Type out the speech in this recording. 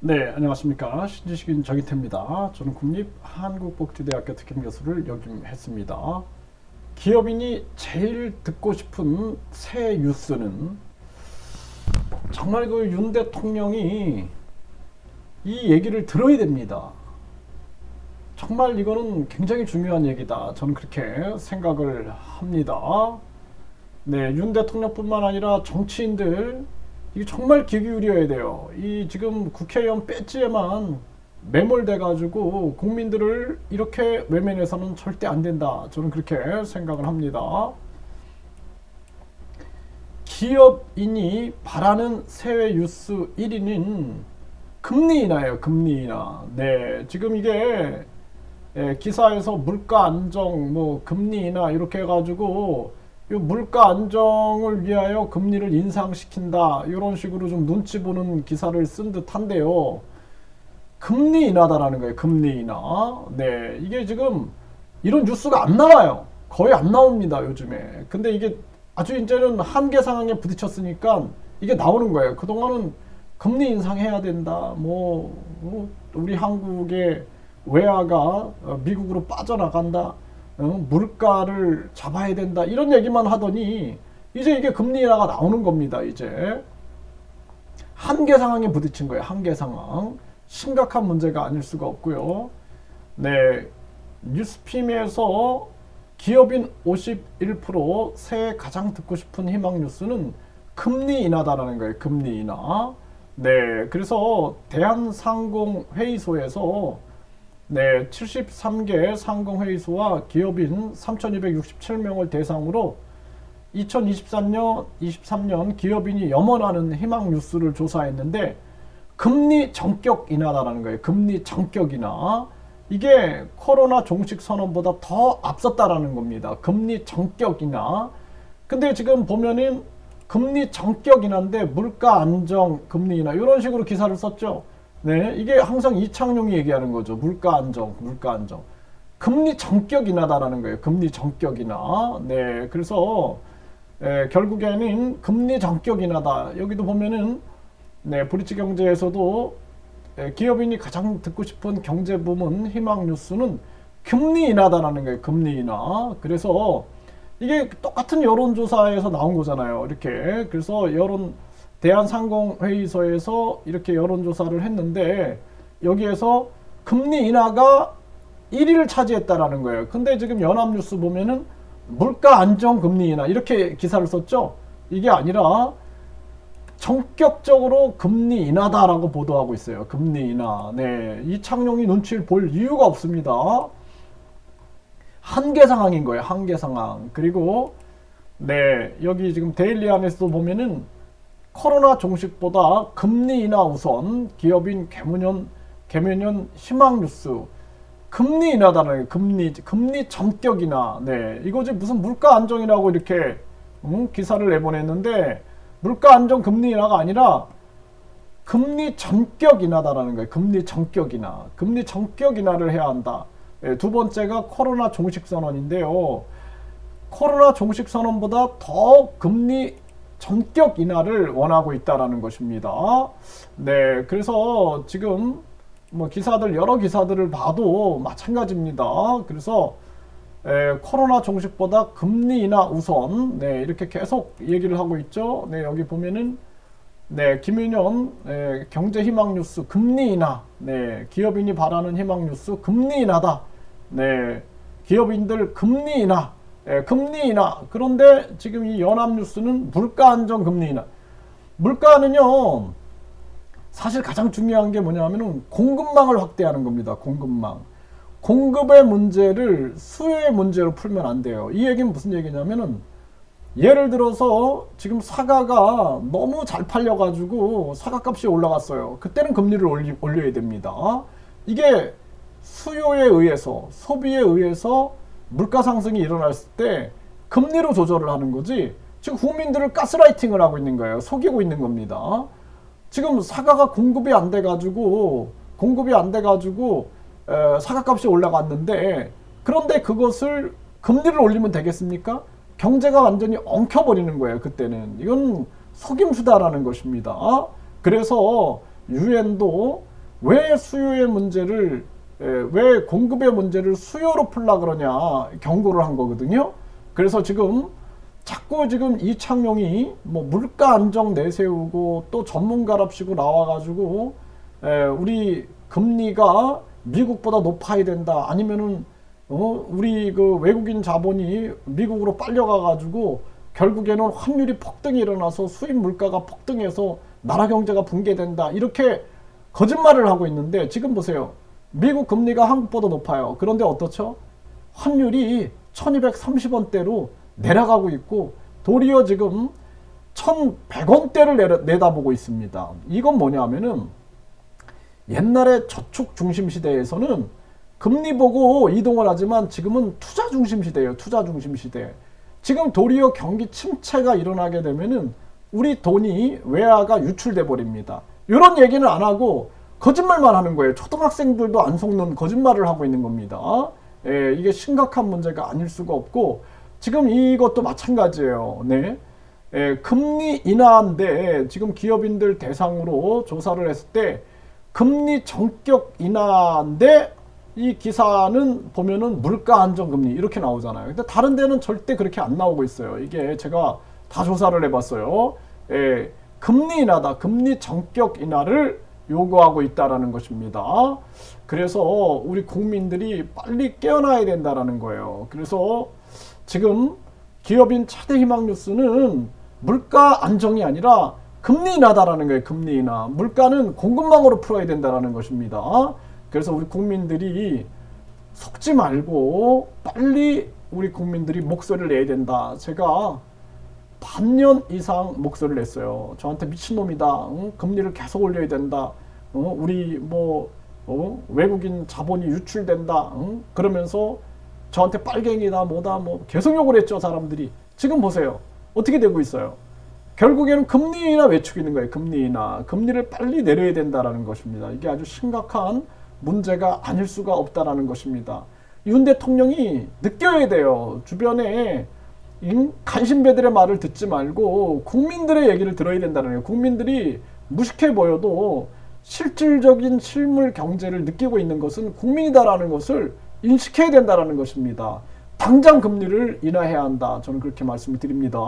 네, 안녕하십니까. 신지식인 정희태입니다. 저는 국립한국복지대학교 특임교수를 역임했습니다. 기업인이 제일 듣고 싶은 새 뉴스는 정말 그 윤 대통령이 이 얘기를 들어야 됩니다. 정말 이거는 굉장히 중요한 얘기다. 저는 그렇게 생각을 합니다. 네, 윤 대통령뿐만 아니라 정치인들 이게 정말 귀 기울여야 돼요. 이 지금 국회의원 배지에만 매몰돼 가지고 국민들을 이렇게 외면해서는 절대 안 된다. 저는 그렇게 생각을 합니다. 기업인이 바라는 세외 뉴스 1위는 금리 인하예요. 금리 인하. 네, 지금 이게 기사에서 물가 안정, 뭐 금리 인하 이렇게 해가지고 이 물가 안정을 위하여 금리를 인상시킨다 이런 식으로 좀 눈치 보는 기사를 쓴 듯한데요. 금리 인하다라는 거예요. 금리 인하. 네, 이게 지금 이런 뉴스가 안 나와요. 거의 안 나옵니다 요즘에. 근데 이게 아주 이제는 한계 상황에 부딪혔으니까 이게 나오는 거예요. 그동안은 금리 인상해야 된다. 우리 한국의 외화가 미국으로 빠져나간다. 물가를 잡아야 된다 이런 얘기만 하더니 이제 이게 금리 인하가 나오는 겁니다. 이제 한계 상황에 부딪힌 거예요. 한계 상황. 심각한 문제가 아닐 수가 없고요. 네, 뉴스핌에서 기업인 51% 새해 가장 듣고 싶은 희망 뉴스는 금리 인하다라는 거예요. 금리 인하. 네, 그래서 대한상공회의소에서 네, 73개 상공회의소와 기업인 3,267명을 대상으로 2023년 기업인이 염원하는 희망 뉴스를 조사했는데 금리 전격 인하다라는 거예요. 금리 전격 인하. 이게 코로나 종식 선언보다 더 앞섰다라는 겁니다. 금리 전격 인하. 근데 지금 보면은 금리 전격 인하인데 물가 안정 금리 인하 이런 식으로 기사를 썼죠. 네, 이게 항상 이창용이 얘기하는 거죠. 물가 안정, 물가 안정. 금리 전격 인하다라는 거예요. 금리 전격 인하. 네, 그래서 결국에는 금리 전격 인하다. 여기도 보면은 네, 브릿지 경제에서도 기업인이 가장 듣고 싶은 경제 부문 희망 뉴스는 금리 인하다라는 거예요. 금리 인하. 그래서 이게 똑같은 여론조사에서 나온 거잖아요. 이렇게. 그래서 대한상공회의소에서 이렇게 여론조사를 했는데 여기에서 금리 인하가 1위를 차지했다라는 거예요. 근데 지금 연합뉴스 보면은 물가 안정 금리 인하 이렇게 기사를 썼죠. 이게 아니라 전격적으로 금리 인하다라고 보도하고 있어요. 금리 인하. 네, 이창용이 눈치를 볼 이유가 없습니다. 한계 상황인 거예요. 한계 상황. 그리고 네, 여기 지금 데일리 안에서도 보면은 코로나 종식보다 금리 인하 우선 기업인 개면연 희망 뉴스 금리 인하다는 금리 전격 인하. 네, 이거지 무슨 물가 안정이라고 이렇게 기사를 내보냈는데 물가 안정 금리 인하가 아니라 금리 전격 인하다라는 거예요. 금리 전격 인하. 금리 전격 인하를 해야 한다. 네, 두 번째가 코로나 종식 선언인데요. 코로나 종식 선언보다 더 금리 전격 인하를 원하고 있다라는 것입니다. 네, 그래서 지금 뭐 여러 기사들을 봐도 마찬가지입니다. 그래서 코로나 종식보다 금리 인하 우선. 네, 이렇게 계속 얘기를 하고 있죠. 네, 여기 보면은 네, 김윤현 경제 희망 뉴스 금리 인하. 네, 기업인이 바라는 희망 뉴스 금리 인하다. 네, 기업인들 금리 인하. 금리 인하. 그런데 지금 이 연합뉴스는 물가 안정 금리 인하. 물가는요, 사실 가장 중요한 게 뭐냐면은 공급망을 확대하는 겁니다. 공급망. 공급의 문제를 수요의 문제로 풀면 안 돼요. 이 얘기는 무슨 얘기냐면은 예를 들어서 지금 사과가 너무 잘 팔려가지고 사과값이 올라갔어요. 그때는 금리를 올려야 됩니다. 이게 수요에 의해서, 소비에 의해서 물가 상승이 일어났을 때 금리로 조절을 하는 거지 지금 국민들을 가스라이팅을 하고 있는 거예요. 속이고 있는 겁니다. 지금 사과가 공급이 안 돼가지고 사과값이 올라갔는데 그런데 그것을 금리를 올리면 되겠습니까? 경제가 완전히 엉켜버리는 거예요. 그때는 이건 속임수다라는 것입니다. 그래서 유엔도 왜 수요의 문제를 왜 공급의 문제를 수요로 풀라 그러냐 경고를 한 거거든요. 그래서 지금 자꾸 지금 이창용이 뭐 물가 안정 내세우고 또 전문가랍시고 나와가지고 우리 금리가 미국보다 높아야 된다, 아니면은 우리 그 외국인 자본이 미국으로 빨려가가지고 결국에는 환율이 폭등이 일어나서 수입 물가가 폭등해서 나라 경제가 붕괴된다, 이렇게 거짓말을 하고 있는데, 지금 보세요. 미국 금리가 한국보다 높아요. 그런데 어떻죠? 환율이 1230원대로 내려가고 있고 도리어 지금 1100원대를 내다보고 있습니다. 이건 뭐냐면은 옛날에 저축 중심 시대에서는 금리 보고 이동을 하지만 지금은 투자 중심 시대예요. 투자 중심 시대. 지금 도리어 경기 침체가 일어나게 되면은 우리 돈이 외화가 유출돼 버립니다. 이런 얘기는 안 하고 거짓말만 하는 거예요. 초등학생들도 안 속는 거짓말을 하고 있는 겁니다. 이게 심각한 문제가 아닐 수가 없고, 지금 이것도 마찬가지예요. 네. 금리 인하인데 지금 기업인들 대상으로 조사를 했을 때 금리 전격 인하인데 이 기사는 보면은 물가 안정 금리 이렇게 나오잖아요. 근데 다른 데는 절대 그렇게 안 나오고 있어요. 이게 제가 다 조사를 해봤어요. 금리 인하다, 금리 전격 인하를 요구하고 있다라는 것입니다. 그래서 우리 국민들이 빨리 깨어나야 된다라는 거예요. 그래서 지금 기업인 차대 희망 뉴스는 물가 안정이 아니라 금리 인하다라는 거예요. 금리 인하. 물가는 공급망으로 풀어야 된다라는 것입니다. 그래서 우리 국민들이 속지 말고 빨리 우리 국민들이 목소리를 내야 된다. 제가 반년 이상 목소리를 냈어요. 저한테 미친놈이다. 응? 금리를 계속 올려야 된다. 우리 외국인 자본이 유출된다. 응? 그러면서 저한테 빨갱이다 뭐다 뭐 계속 욕을 했죠. 사람들이. 지금 보세요. 어떻게 되고 있어요. 결국에는 금리 인하 외치고 있는 거예요. 금리 인하. 금리를 빨리 내려야 된다라는 것입니다. 이게 아주 심각한 문제가 아닐 수가 없다라는 것입니다. 윤 대통령이 느껴야 돼요. 주변에 간신배들의 말을 듣지 말고 국민들의 얘기를 들어야 된다는 거예요. 국민들이 무식해 보여도 실질적인 실물 경제를 느끼고 있는 것은 국민이다라는 것을 인식해야 된다는 것입니다. 당장 금리를 인하해야 한다. 저는 그렇게 말씀을 드립니다.